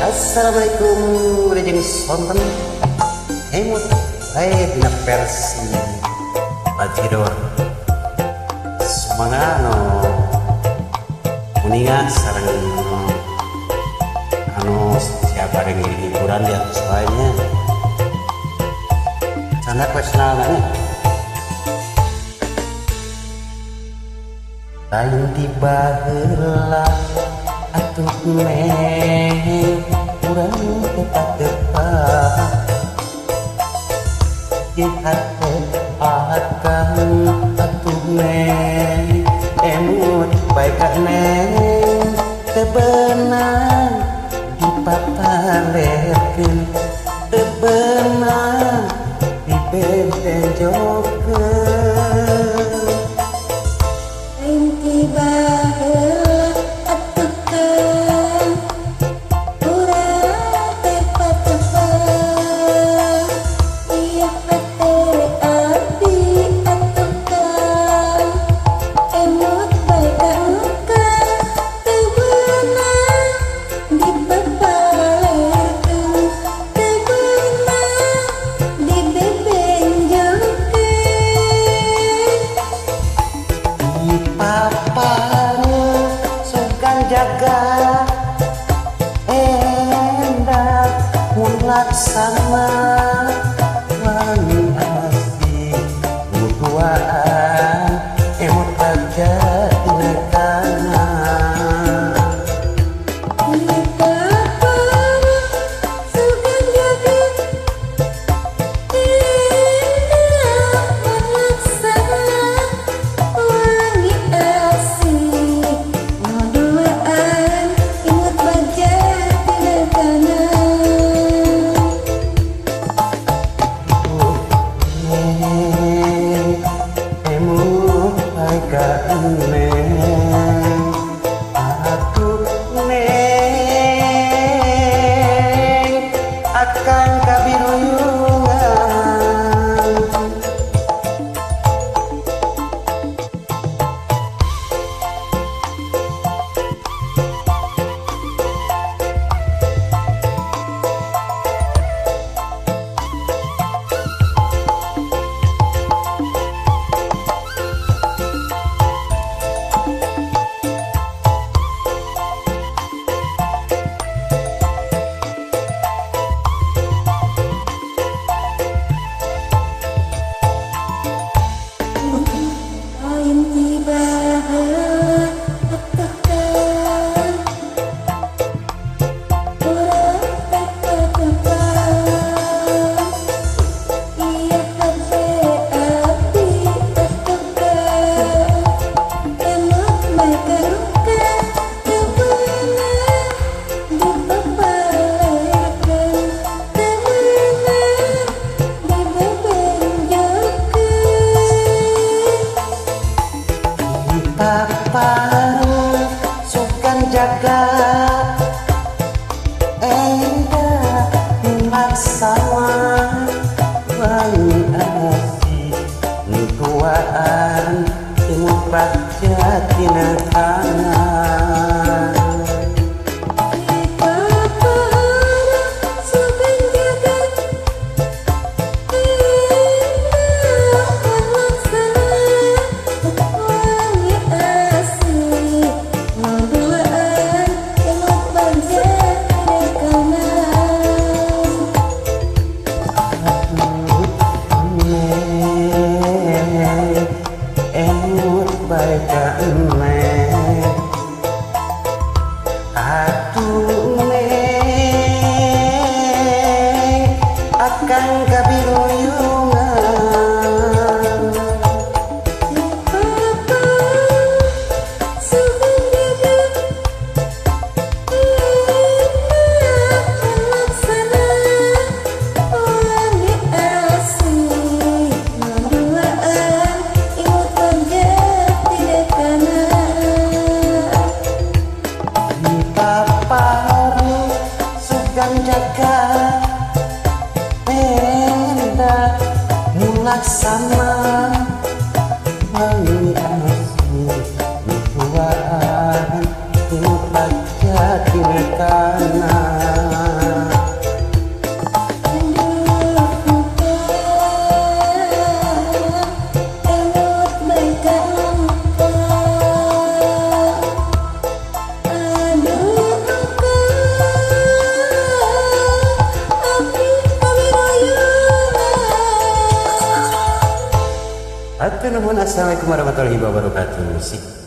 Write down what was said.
Assalamualaikum rejeng sonten emut dina versi Bajidor sumangga kuningan sareng siapa yang hiburan di atas lainnya canda personal lain tiba heula atuh neng urang tepat-tepat di hati akan atuh neng emut baik neng tebenang dipapalerkeun tebenang dibentenjokeun lain tiba heula atuh kang urang tepat-tepat ieu hate abdi atuh kang emut bae kang teu beunang dipapalerkeun teu beunang dibebenjokeun paparu sukan jaga endah mun laksana wangi asih nutuaan emut aja tina kana emut baik neng atuh neng akan kabiruyungan lain tiba heula atuh kang urang tepat-tepat ieu hate abdi atuh kang emut bae kang teu beunang dipapalerkeun teu beunang dibebenjokeun paparu sukan jaga endah laksana wangi asih nutuaan emut baca tina kana emut baik neng atuh neng akan kabiruyungan paparu sukan jaga endah mulaksana wangi asih nutuaan tempat jadi mekanan Atur nuhun, assalamualaikum warahmatullahi wabarakatuh. Musik